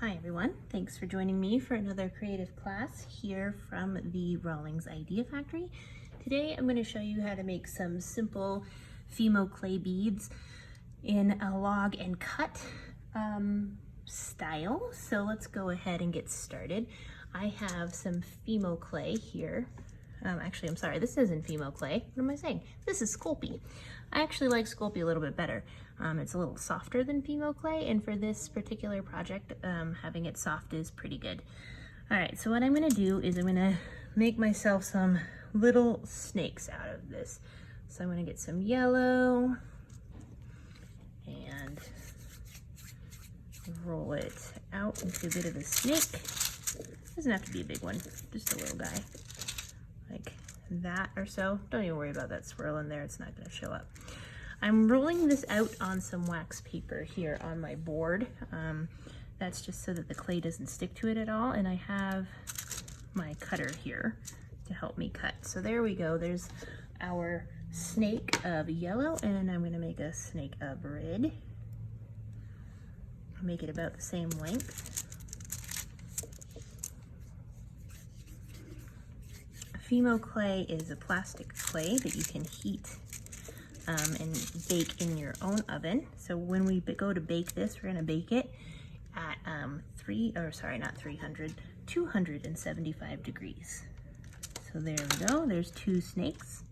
Hi everyone, thanks for joining me for another creative class here from the Rawlings Idea Factory. Today I'm going to show you how to make some simple Fimo clay beads in a log and cut style. So let's go ahead and get started. I have some Fimo clay here. Actually, I'm sorry, this isn't Fimo clay. What am I saying? This is Sculpey. I actually like Sculpey a little bit better. It's a little softer than Fimo clay, and for this particular project, having it soft is pretty good. All right, so what I'm gonna do is I'm gonna make myself some little snakes out of this. So I'm gonna get some yellow and roll it out into a bit of a snake. Doesn't have to be a big one, just a little guy. Like that or so. Don't even worry about that swirl in there, it's not gonna show up. I'm rolling this out on some wax paper here on my board. That's just so that the clay doesn't stick to it at all, and I have my cutter here to help me cut. So there we go, there's our snake of yellow, and I'm gonna make a snake of red. I'll make it about the same length. Fimo clay is a plastic clay that you can heat and bake in your own oven. So when we go to bake this, we're gonna bake it at 275 degrees. So there we go, there's two snakes.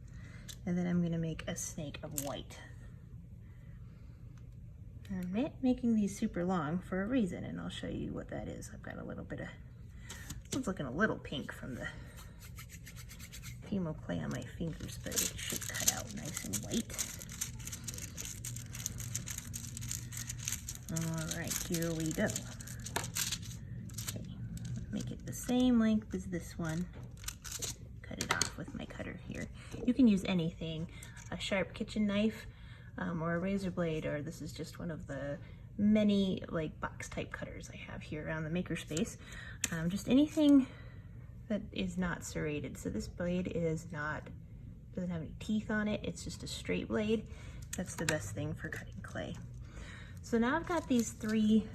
And then I'm gonna make a snake of white. I'm making these super long for a reason, and I'll show you what that is. I've got a little bit of, it's looking a little pink from the Fimo clay on my fingers, but it should cut out nice and white. All right, here we go. Okay, make it the same length as this one. Cut it off with my cutter here. You can use anything, a sharp kitchen knife or a razor blade, or this is just one of the many like box type cutters I have here around the makerspace. Just anything that is not serrated. So this blade doesn't have any teeth on it. It's just a straight blade. That's the best thing for cutting clay. So now I've got these three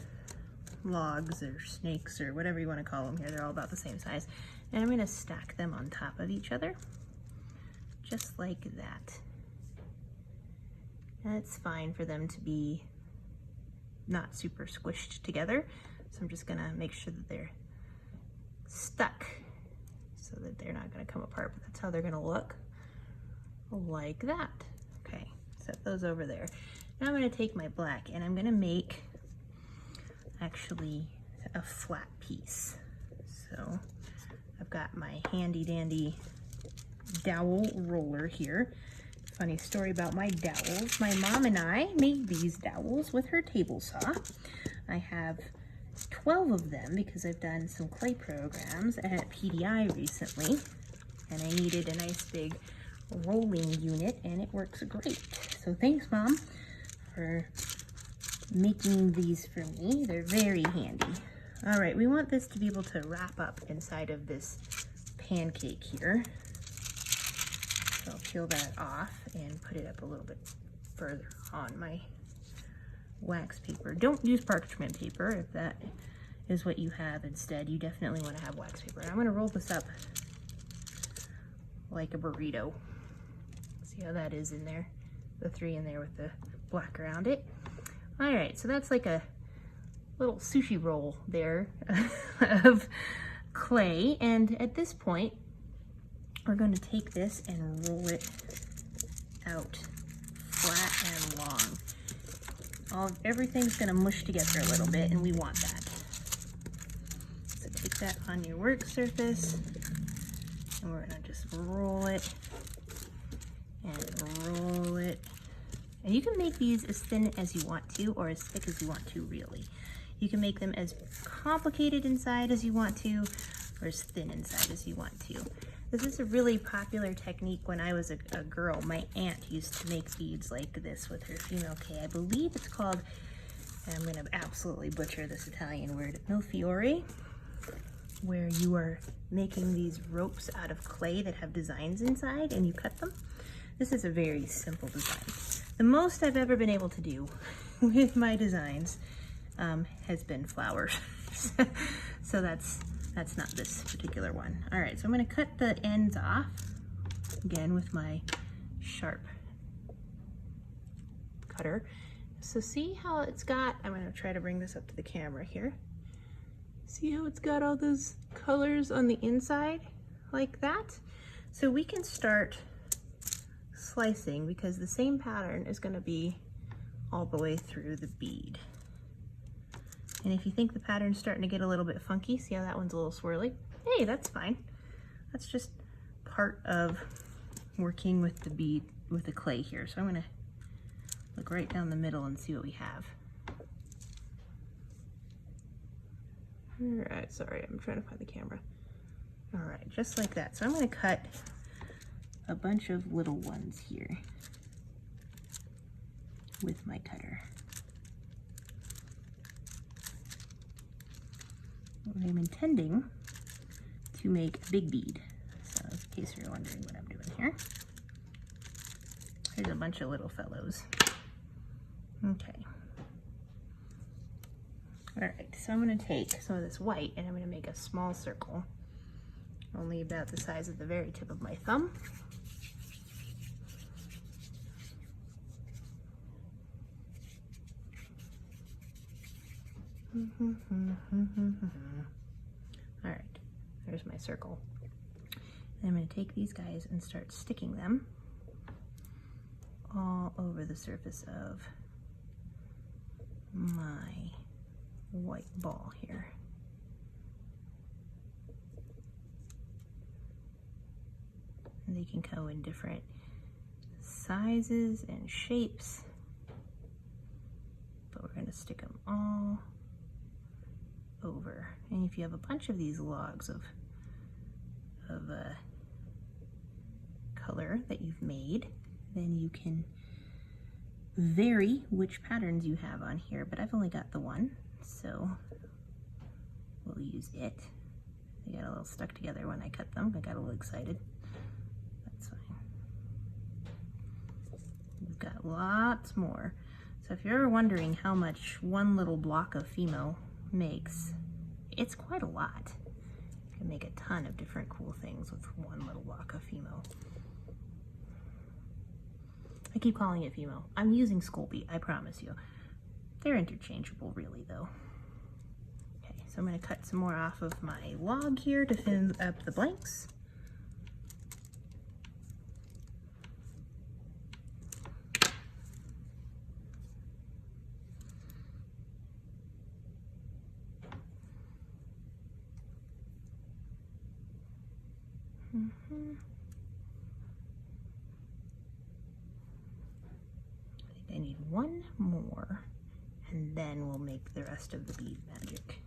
logs or snakes or whatever you want to call them here. They're all about the same size. And I'm gonna stack them on top of each other, just like that. And it's fine for them to be not super squished together. So I'm just gonna make sure that they're stuck so that they're not gonna come apart, but that's how they're gonna look, like that. Okay, set those over there. Now I'm gonna take my black and I'm gonna make actually a flat piece. So I've got my handy dandy dowel roller here. Funny story about my dowels. My mom and I made these dowels with her table saw. I have 12 of them because I've done some clay programs at PDI recently, and I needed a nice big rolling unit, and it works great. So thanks, Mom, for making these for me. They're very handy. All right, we want this to be able to wrap up inside of this pancake here. So I'll peel that off and put it up a little bit further on my wax paper. Don't use parchment paper if that is what you have instead. You definitely want to have wax paper. And I'm going to roll this up like a burrito. See how that is in there? The three in there with the black around it. All right, so that's like a little sushi roll there of clay. And at this point, we're going to take this and roll it out flat and long. Everything's gonna mush together a little bit, and we want that. So take that on your work surface, and we're gonna just roll it and roll it. And you can make these as thin as you want to, or as thick as you want to, really. You can make them as complicated inside as you want to, or as thin inside as you want to. This is a really popular technique when I was a girl. My aunt used to make beads like this with her Fimo clay. I believe it's called, and I'm gonna absolutely butcher this Italian word, milfiore, where you are making these ropes out of clay that have designs inside and you cut them. This is a very simple design. The most I've ever been able to do with my designs has been flowers. colors. So that's not this particular one. All right, so I'm gonna cut the ends off, again with my sharp cutter. So see how it's got, I'm gonna try to bring this up to the camera here. See how it's got all those colors on the inside like that? So we can start slicing because the same pattern is gonna be all the way through the bead. And if you think the pattern's starting to get a little bit funky, see how that one's a little swirly? Hey, that's fine. That's just part of working with the bead, with the clay here. So I'm gonna look right down the middle and see what we have. All right, sorry, I'm trying to find the camera. All right, just like that. So I'm gonna cut a bunch of little ones here with my cutter. I'm intending to make a big bead. So in case you're wondering what I'm doing here, here's a bunch of little fellows. Okay. All right, so I'm gonna take some of this white and I'm gonna make a small circle, only about the size of the very tip of my thumb. All right, there's my circle. And I'm going to take these guys and start sticking them all over the surface of my white ball here. And they can go in different sizes and shapes, but we're going to stick them all over. And if you have a bunch of these logs of color that you've made, then you can vary which patterns you have on here, but I've only got the one, so we'll use it. They got a little stuck together when I cut them. I got a little excited. That's fine. We've got lots more. So if you're ever wondering how much one little block of Fimo makes, it's quite a lot. You can make a ton of different cool things with one little block of Fimo. I keep calling it Fimo. I'm using Sculpey, I promise you. They're interchangeable really though. Okay, so I'm gonna cut some more off of my log here to fill up the blanks. I think I need one more, and then we'll make the rest of the bead magic.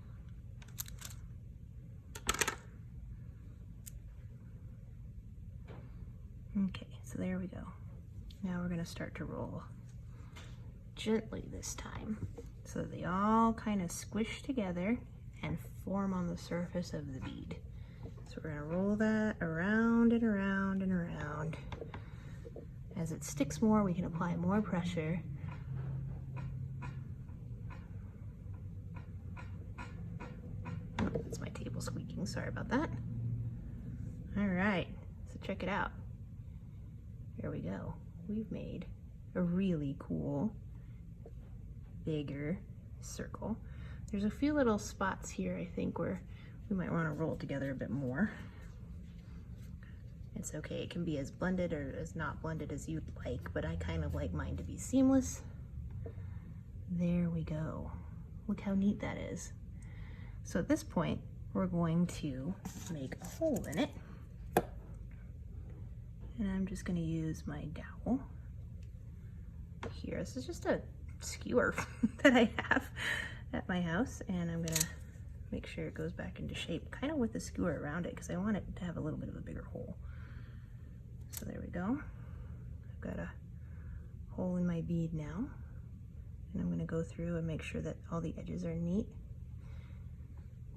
Okay, so there we go. Now we're going to start to roll gently this time, so they all kind of squish together and form on the surface of the bead. So we're going to roll that around and around and around. As it sticks more, we can apply more pressure. Oh, that's my table squeaking, sorry about that. All right, so check it out. Here we go. We've made a really cool, bigger circle. There's a few little spots here, I think, where we might want to roll it together a bit more. It's okay, it can be as blended or as not blended as you'd like, but I kind of like mine to be seamless. There we go. Look how neat that is. So at this point, we're going to make a hole in it. And I'm just gonna use my dowel here. This is just a skewer that I have at my house, and I'm gonna make sure it goes back into shape, kind of with the skewer around it, because I want it to have a little bit of a bigger hole. So there we go. I've got a hole in my bead now, and I'm gonna go through and make sure that all the edges are neat.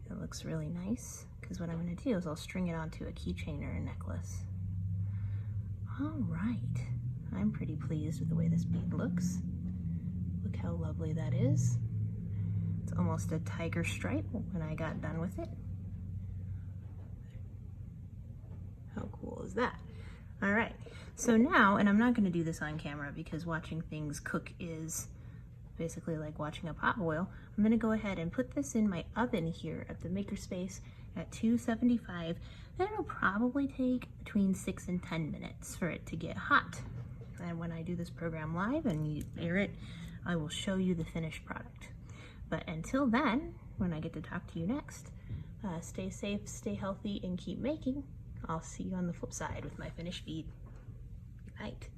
It looks really nice, because what I'm gonna do is I'll string it onto a keychain or a necklace. All right, I'm pretty pleased with the way this bead looks. Look how lovely that is. It's almost a tiger stripe when I got done with it. How cool is that? All right, so now, and I'm not gonna do this on camera because watching things cook is basically like watching a pot boil. I'm gonna go ahead and put this in my oven here at the Makerspace at 275. Then it'll probably take between 6 and 10 minutes for it to get hot. And when I do this program live and you air it, I will show you the finished product. But until then, when I get to talk to you next, stay safe, stay healthy, and keep making. I'll see you on the flip side with my finished feed. Good night.